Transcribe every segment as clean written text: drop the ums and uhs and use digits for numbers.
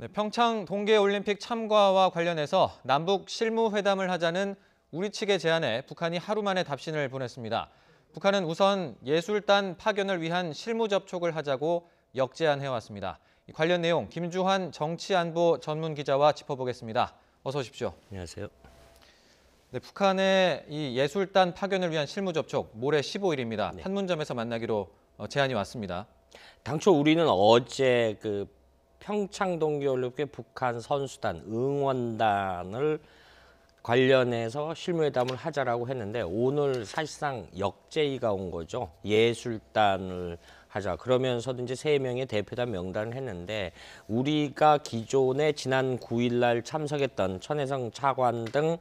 네, 평창 동계올림픽 참가와 관련해서 남북 실무회담을 하자는 우리 측의 제안에 북한이 하루 만에 답신을 보냈습니다. 북한은 우선 예술단 파견을 위한 실무 접촉을 하자고 역제안해왔습니다. 관련 내용 김주환 정치안보 전문기자와 짚어보겠습니다. 어서 오십시오. 안녕하세요. 네, 북한의 이 예술단 파견을 위한 실무 접촉 모레 15일입니다. 네. 판문점에서 만나기로 제안이 왔습니다. 당초 우리는 어제 평창 동계올림픽 북한 선수단 응원단을 관련해서 실무회담을 하자라고 했는데 오늘 사실상 역제의가 온 거죠. 예술단을 하자. 그러면서도 이제 3명의 대표단 명단을 했는데 우리가 기존에 지난 9일 날 참석했던 천혜성 차관 등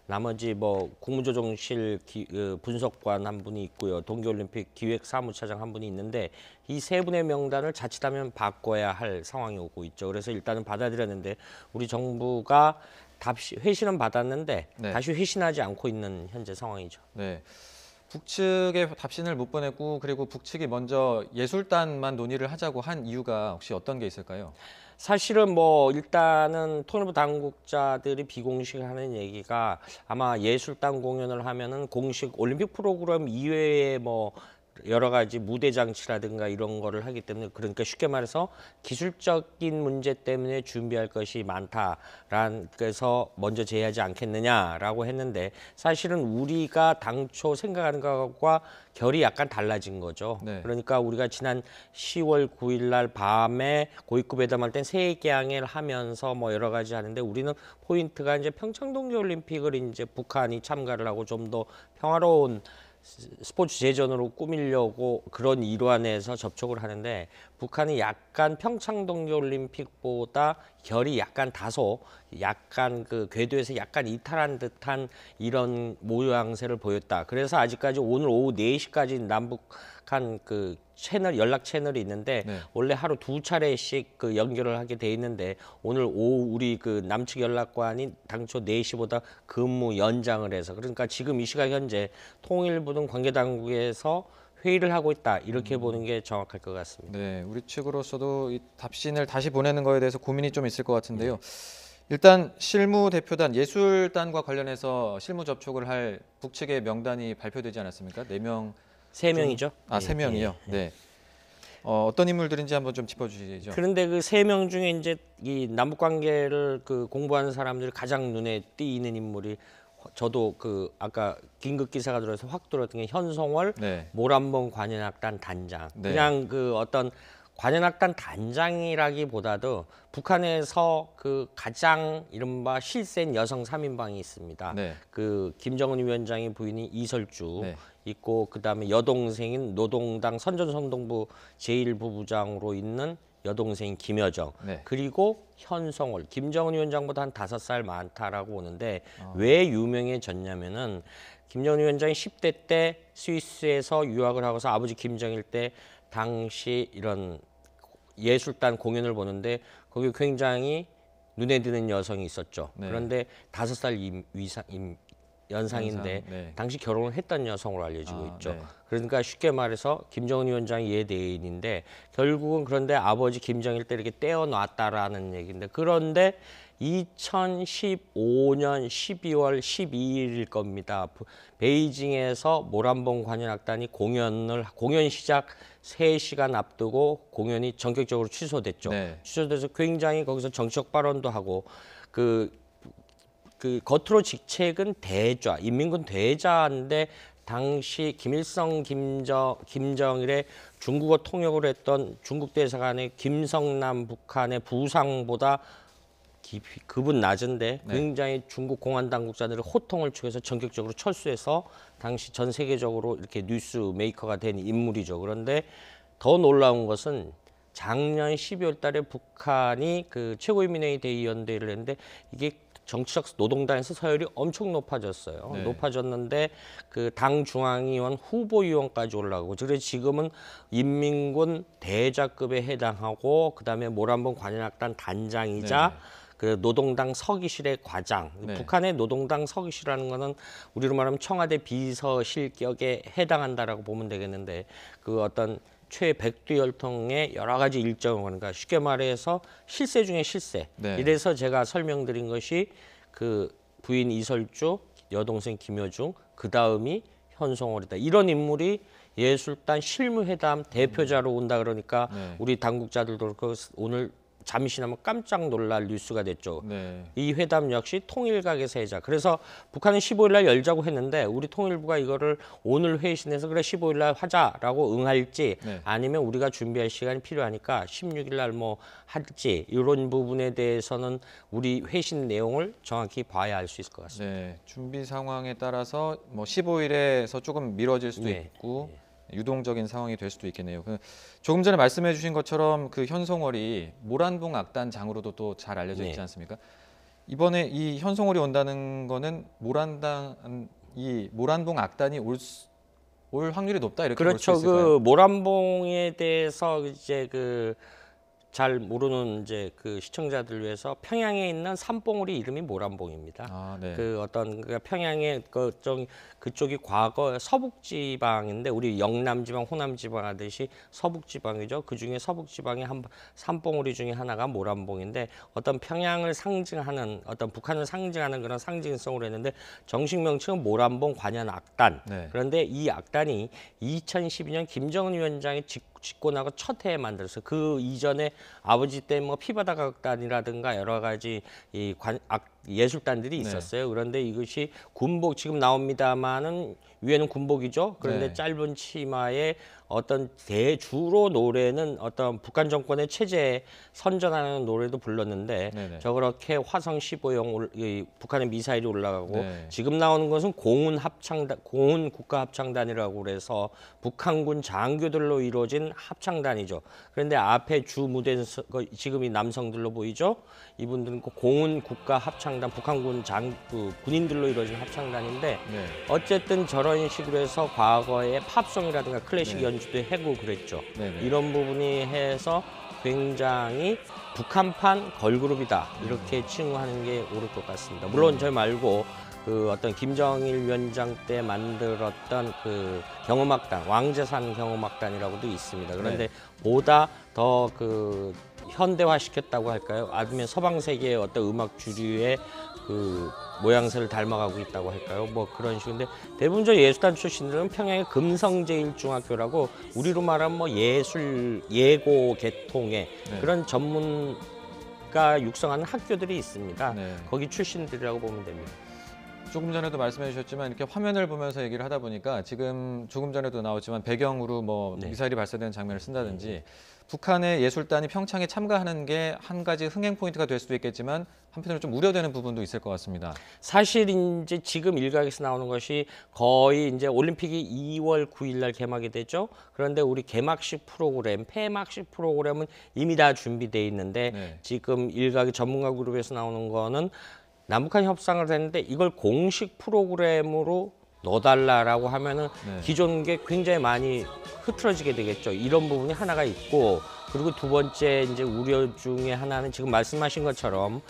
나머지 국무조정실 분석관 한 분이 있고요. 동계올림픽 기획사무차장 한 분이 있는데 이 3분의 명단을 자칫하면 바꿔야 할 상황이 오고 있죠. 그래서 일단은 받아들였는데 우리 정부가 회신은 받았는데 네. 다시 회신하지 않고 있는 현재 상황이죠. 네. 북측에 답신을 못 보냈고 그리고 북측이 먼저 예술단만 논의를 하자고 한 이유가 혹시 어떤 게 있을까요? 사실은 일단은 통일부 당국자들이 비공식 하는 얘기가 아마 예술단 공연을 하면은 공식 올림픽 프로그램 이외에 여러 가지 무대 장치라든가 이런 거를 하기 때문에 그러니까 쉽게 말해서 기술적인 문제 때문에 준비할 것이 그래서 먼저 제의하지 않겠느냐라고 했는데 사실은 우리가 당초 생각하는 것과 결이 약간 달라진 거죠. 네. 그러니까 우리가 지난 10월 9일 날 밤에 고위급 회담할 땐 세계양을 하면서 여러 가지 하는데 우리는 포인트가 이제 평창 동계올림픽을 이제 북한이 참가를 하고 좀 더 평화로운 스포츠 제전으로 꾸미려고 그런 일환에서 접촉을 하는데 북한이 약간 평창 동계올림픽보다 결이 약간 궤도에서 약간 이탈한 듯한 이런 모양새를 보였다. 그래서 아직까지 오늘 오후 4시까지 남북한 연락 채널이 있는데 네. 원래 하루 2차례씩 연결을 하게 돼 있는데 오늘 오후 우리 남측 연락관이 당초 4시보다 근무 연장을 해서 그러니까 지금 이 시각 현재 통일부 등 관계당국에서 회의를 하고 있다 이렇게 보는 게 정확할 것 같습니다. 네, 우리 측으로서도 이 답신을 다시 보내는 거에 대해서 고민이 좀 있을 것 같은데요. 일단 실무 대표단 예술단과 관련해서 실무 접촉을 할 북측의 명단이 발표되지 않았습니까? 4명. 3명이죠. 아, 3명이요. 네. 어떤 인물들인지 한번 좀 짚어주시죠. 그런데 그 3명 중에 이제 이 남북 관계를 공부하는 사람들이 가장 눈에 띄는 인물이 저도 아까 긴급 기사가 들어서 확 들었던 게 현송월 네. 모란봉 관현악단 단장. 네. 그냥 어떤 관현악단 단장이라기보다도 북한에서 가장 이른바 실센 여성 3인방이 있습니다. 네. 김정은 위원장의 부인이 이설주 네. 있고 그다음에 여동생인 노동당 선전성동부 제1부부장으로 있는 여동생인 김여정 네. 그리고 현성월 김정은 위원장보다 한 5살 많다라고 오는데 왜 유명해졌냐면은 김정은 위원장이 10대 때 스위스에서 유학을 하고서 아버지 김정일 때 당시 이런 예술단 공연을 보는데 거기 굉장히 눈에 드는 여성이 있었죠. 네. 그런데 5살 연상인데 네. 당시 결혼을 했던 여성으로 알려지고 있죠. 네. 그러니까 쉽게 말해서 김정은 위원장이 예대인인데 결국은 그런데 아버지 김정일 때 이렇게 떼어놨다라는 얘기인데 그런데 2015년 12월 12일일 겁니다. 베이징에서 모란봉 관현악단이 공연 시작 3시간 앞두고 공연이 전격적으로 취소됐죠. 네. 취소돼서 굉장히 거기서 정치적 발언도 하고 겉으로 직책은 대좌, 인민군 대좌인데 당시 김일성, 김정일의 중국어 통역을 했던 중국 대사관의 김성남 북한의 부상보다 급은 낮은데 굉장히 중국 공안 당국자들의 호통을 축해서 전격적으로 철수해서 당시 전 세계적으로 이렇게 뉴스 메이커가 된 인물이죠. 그런데 더 놀라운 것은 작년 12월 달에 북한이 최고인민회의 대의원대회를 했는데 이게 정치적 노동당에서 서열이 엄청 높아졌어요. 네. 높아졌는데 당 중앙위원 후보위원까지 올라가고 그래서 지금은 인민군 대자급에 해당하고 그다음에 모란봉 관현악단 단장이자 노동당 서기실의 과장. 네. 북한의 노동당 서기실이라는 거는 우리로 말하면 청와대 비서실격에 해당한다라고 보면 되겠는데 어떤 최 100두 열통의 여러 가지 일정을 그러니까 쉽게 말해서 실세 중에 실세. 네. 이래서 제가 설명드린 것이 그 부인 이설주, 여동생 김여중, 그 다음이 현송월이다. 이런 인물이 예술단 실무회담 대표자로 온다 그러니까 네. 우리 당국자들도 오늘 잠시나마 깜짝 놀랄 뉴스가 됐죠. 네. 이 회담 역시 통일각의 세자. 그래서 북한은 15일 날 열자고 했는데 우리 통일부가 이거를 오늘 회의실에서 그래 15일 날 하자라고 응할지 네. 아니면 우리가 준비할 시간이 필요하니까 16일 날 뭐 할지 이런 부분에 대해서는 우리 회신 내용을 정확히 봐야 알 수 있을 것 같습니다. 네. 준비 상황에 따라서 뭐 15일에서 조금 미뤄질 수도 네. 있고 유동적인 상황이 될 수도 있겠네요. 조금 전에 말씀해 주신 것처럼 그 현송월이 모란봉 악단장으로도 또 잘 알려져 있지 네. 않습니까? 이번에 이 현송월이 온다는 거는 모란봉 악단이 올 확률이 높다 이렇게 볼 수 그렇죠. 있을까요? 그 모란봉에 대해서 이제 그 잘 모르는 이제 그 시청자들 위해서 평양에 있는 산봉우리 이름이 모란봉입니다. 아, 네. 그 어떤 그 평양의 그쪽이 과거 서북지방인데 우리 영남지방, 호남지방 하듯이 서북지방이죠. 그 중에 서북지방의 한 산봉우리 중에 하나가 모란봉인데 어떤 평양을 상징하는 어떤 북한을 상징하는 그런 상징성으로 했는데 정식 명칭은 모란봉 관현악단. 네. 그런데 이 악단이 2012년 김정은 위원장이 짓고 나고 첫 해에 만들어서 그 이전에 아버지 때 뭐 피바다 악단이라든가 여러 가지 이 예술단들이 있었어요. 그런데 이것이 군복 지금 나옵니다만은 위에는 군복이죠. 그런데 네. 짧은 치마에 어떤 주로 노래는 어떤 북한 정권의 체제에 선전하는 노래도 불렀는데 네네. 저렇게 화성 15형 북한의 미사일이 올라가고 네. 지금 나오는 것은 공훈 국가 합창단이라고 그래서 북한군 장교들로 이루어진 합창단이죠. 그런데 앞에 주 무대는 지금 이 남성들로 보이죠? 이분들은 공훈 국가 합창단, 북한군 군인들로 이루어진 합창단인데 네. 어쨌든 저런 식으로 해서 과거에 팝송이라든가 클래식 네. 연주도 하고 그랬죠. 네네. 이런 부분이 해서 굉장히 북한판 걸그룹이다 이렇게 칭호하는 게 옳을 것 같습니다. 물론 저 말고 그 어떤 김정일 위원장 때 만들었던 그 경음악단 왕재산 경음악단이라고도 있습니다. 그런데 보다 더 그 현대화 시켰다고 할까요? 아니면 서방 세계의 어떤 음악 주류의 그 모양새를 닮아가고 있다고 할까요? 뭐 그런 식인데 대부분 예술단 출신들은 평양의 금성제일중학교라고 우리로 말하면 뭐 예고 계통의 그런 전문가 육성하는 학교들이 있습니다. 네. 거기 출신들이라고 보면 됩니다. 조금 전에도 말씀해 주셨지만 이렇게 화면을 보면서 얘기를 하다 보니까 지금 조금 전에도 나왔지만 배경으로 뭐 네. 미사일이 발사되는 장면을 쓴다든지 북한의 예술단이 평창에 참가하는 게 한 가지 흥행 포인트가 될 수도 있겠지만 한편으로 좀 우려되는 부분도 있을 것 같습니다. 사실 이제 지금 일각에서 나오는 것이 거의 이제 올림픽이 2월 9일 날 개막이 되죠. 그런데 우리 개막식 프로그램, 폐막식 프로그램은 이미 다 준비돼 있는데 네. 지금 일각의 전문가 그룹에서 나오는 거는 남북한 협상을 했는데 이걸 공식 프로그램으로 넣어달라라고 하면은 네. 기존 게 굉장히 많이 흐트러지게 되겠죠. 이런 부분이 하나가 있고 그리고 두 번째 이제 우려 중에 하나는 지금 말씀하신 것처럼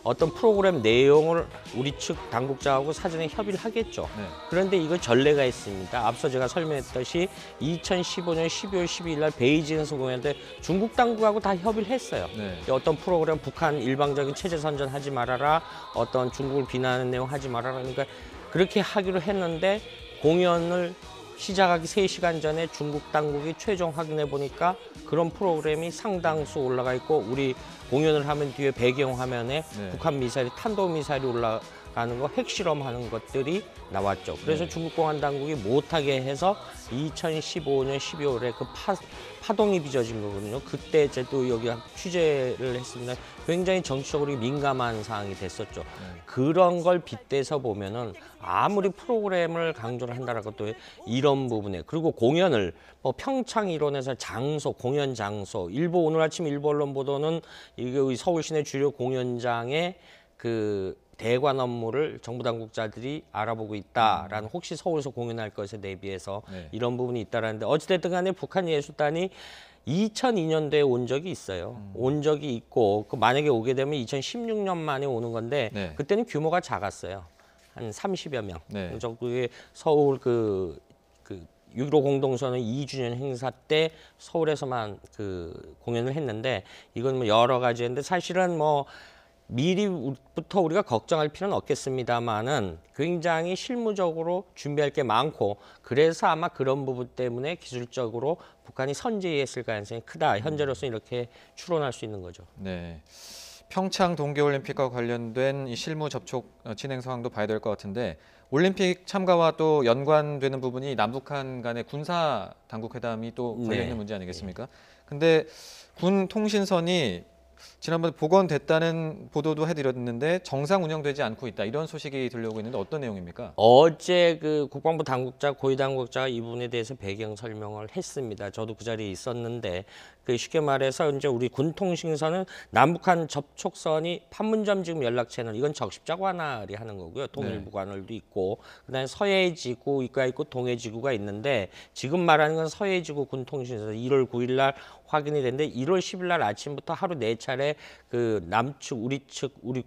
어떤 프로그램 내용을 우리 측 당국자하고 사전에 협의를 하겠죠. 네. 그런데 이거 전례가 있습니다. 앞서 제가 설명했듯이 2015년 12월 12일 날 베이징에서 공연할 때 중국 당국하고 다 협의를 했어요. 네. 어떤 프로그램 북한 일방적인 체제 선전하지 말아라. 어떤 중국을 비난하는 내용 하지 말아라. 그러니까 그렇게 하기로 했는데 공연을 시작하기 3시간 전에 중국 당국이 최종 확인해 보니까 그런 프로그램이 상당수 올라가 있고 우리 공연을 하면 뒤에 배경 화면에 네. 북한 미사일이 탄도미사일이 올라가는 거 핵실험하는 것들이 나왔죠. 그래서 네. 중국 공안 당국이 못하게 해서 2015년 12월에 그 파동이 빚어진 거거든요. 그때 제도 여기 취재를 했습니다. 굉장히 정치적으로 민감한 사항이 됐었죠. 그런 걸 빗대서 보면은 아무리 프로그램을 강조를 한다라고 또 이런 부분에 그리고 공연을 뭐 평창 일원에서 공연 장소 오늘 아침 일부 언론 보도는 이게 서울 시내 주요 공연장에 그 대관 업무를 정부 당국자들이 알아보고 있다라는 혹시 서울에서 공연할 것에 대비해서 네. 이런 부분이 있다라는데 어찌됐든 간에 북한 예술단이 2002년도에 온 적이 있어요. 온 적이 있고 만약에 오게 되면 2016년 만에 오는 건데 네. 그때는 규모가 작았어요. 한 30여 명. 네. 그게 서울 6.15 공동선언 2주년 행사 때 서울에서만 공연을 했는데 이건 뭐 여러 가지인데 사실은 뭐 미리부터 우리가 걱정할 필요는 없겠습니다만은 굉장히 실무적으로 준비할 게 많고 그래서 아마 그런 부분 때문에 기술적으로 북한이 선제했을 가능성이 크다. 현재로서는 이렇게 추론할 수 있는 거죠. 네. 평창 동계올림픽과 관련된 이 실무 접촉 진행 상황도 봐야 될 것 같은데 올림픽 참가와 또 연관되는 부분이 남북한 간의 군사 당국 회담이 또 걸려 있는 문제 아니겠습니까? 근데 군 통신선이 지난번에 복원됐다는 보도도 해드렸는데 정상 운영되지 않고 있다 이런 소식이 들려오고 있는데 어떤 내용입니까? 어제 국방부 당국자, 고위 당국자가 이 부분에 대해서 배경 설명을 했습니다. 저도 그 자리에 있었는데 쉽게 말해서 이제 우리 군통신선은 남북한 접촉선이 판문점 지금 연락 채널 이건 적십자 관할이 하는 거고요. 통일부 관할도 있고 그다음에 서해지구가 있고 동해지구가 있는데 지금 말하는 건 서해지구 군통신선 1월 9일 날 확인이 됐는데 1월 10일 날 아침부터 하루 4차례 남측 우리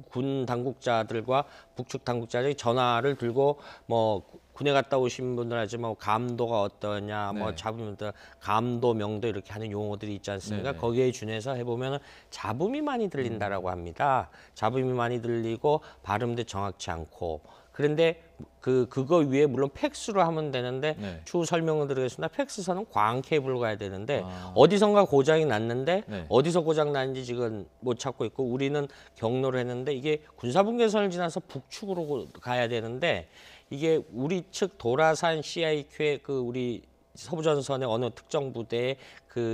군 당국자들과 북측 당국자들이 전화를 들고 뭐 군에 갔다 오신 분들 하지만 감도가 어떠냐, 뭐 잡으면 감도, 명도 이렇게 하는 용어들이 있지 않습니까? 거기에 준해서 해보면 잡음이 많이 들린다라고 합니다. 잡음이 많이 들리고 발음도 정확치 않고. 그런데 그거 위에 물론 팩스로 하면 되는데 추후 설명을 드리겠습니다. 팩스선은 광 케이블로 가야 되는데 어디선가 고장이 났는데 어디서 고장 났는지 지금 못 찾고 있고 우리는 경로를 했는데 이게 군사분계선을 지나서 북측으로 가야 되는데 이게 우리 측 도라산 CIQ의 우리 서부전선의 어느 특정 부대의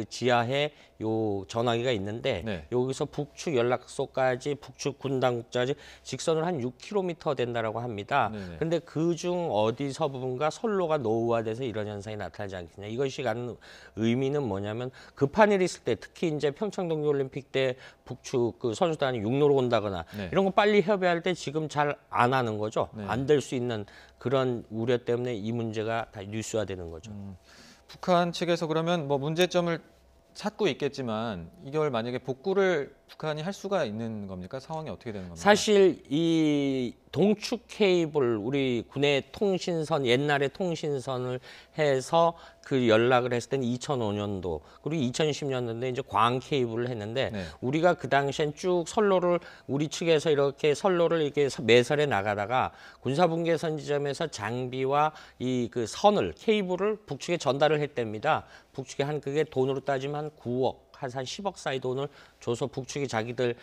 지하에 요 전화기가 있는데 여기서 북측 연락소까지 북측 군 당국자까지 직선으로 한 6km 된다라고 합니다. 그런데 그중 어디서 부분가 선로가 노후화돼서 이런 현상이 나타나지 않겠냐. 이것이 갖는 의미는 뭐냐면 급한 일이 있을 때 특히 이제 평창 동계올림픽 때 북측 선수단이 육로로 온다거나 이런 거 빨리 협의할 때 지금 잘 안 하는 거죠. 안 될 수 있는 그런 우려 때문에 이 문제가 다 뉴스화되는 거죠. 북한 측에서 그러면 뭐 문제점을 찾고 있겠지만 이걸 만약에 복구를 북한이 할 수가 있는 겁니까? 상황이 어떻게 되는 겁니까? 사실 이 동축 케이블 우리 군의 통신선 옛날에 통신선을 해서 연락을 했을 때는 2005년도 그리고 2010년도에 이제 광 케이블을 했는데 우리가 그 당시엔 쭉 선로를 우리 측에서 이렇게 선로를 이렇게 매설해 나가다가 군사분계선 지점에서 장비와 선을 케이블을 북측에 전달을 했답니다. 북측에 그게 돈으로 따지면 한 9억 한 10억 사이 돈을 줘서 북측이 자기들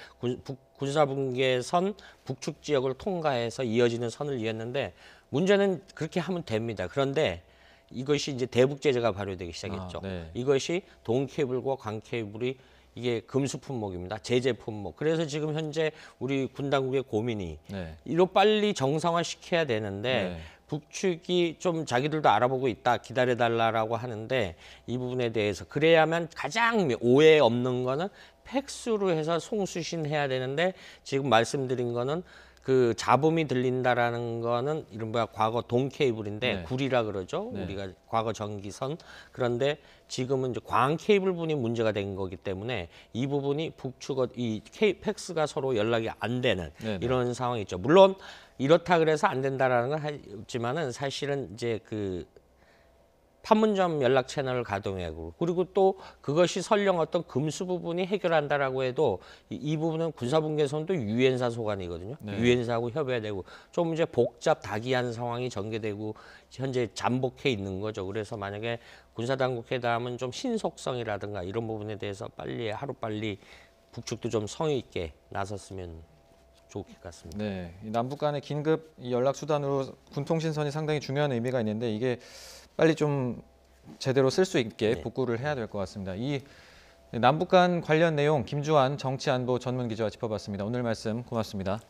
군사분계선 북측 지역을 통과해서 이어지는 선을 이었는데 문제는 그렇게 하면 됩니다. 그런데 이것이 이제 대북 제재가 발효되기 시작했죠. 이것이 동 케이블과 광 케이블이 이게 금수 품목입니다. 제재 품목. 그래서 지금 현재 우리 군 당국의 고민이 이로 빨리 정상화 시켜야 되는데 북측이 좀 자기들도 알아보고 있다 기다려달라고 하는데 이 부분에 대해서 그래야만 가장 오해 없는 거는 팩스로 해서 송수신해야 되는데 지금 말씀드린 거는 잡음이 들린다라는 거는 이른바 과거 동 케이블인데 구리라 그러죠. 우리가 과거 전기선. 그런데 지금은 이제 광 케이블 부분이 문제가 된 거기 때문에 이 부분이 북측 팩스가 서로 연락이 안 되는 이런 상황이 있죠. 물론 이렇다 그래서 안 된다라는 건 하지만은 사실은 이제 판문점 연락 채널을 가동하고 그리고 또 그것이 설령 어떤 금수 부분이 해결한다라고 해도 이 부분은 군사분계선도 유엔사 소관이거든요. 유엔사하고 협의해야 되고 좀 이제 복잡 다기한 상황이 전개되고 현재 잠복해 있는 거죠. 그래서 만약에 군사당국 회담은 좀 신속성이라든가 이런 부분에 대해서 하루빨리 북측도 좀 성의 있게 나섰으면 좋을 것 같습니다. 이 남북 간의 긴급 연락 수단으로 군통신선이 상당히 중요한 의미가 있는데 이게 빨리 좀 제대로 쓸 수 있게 복구를 해야 될 것 같습니다. 이 남북 간 관련 내용 김주환 정치안보 전문 기자와 짚어봤습니다. 오늘 말씀 고맙습니다.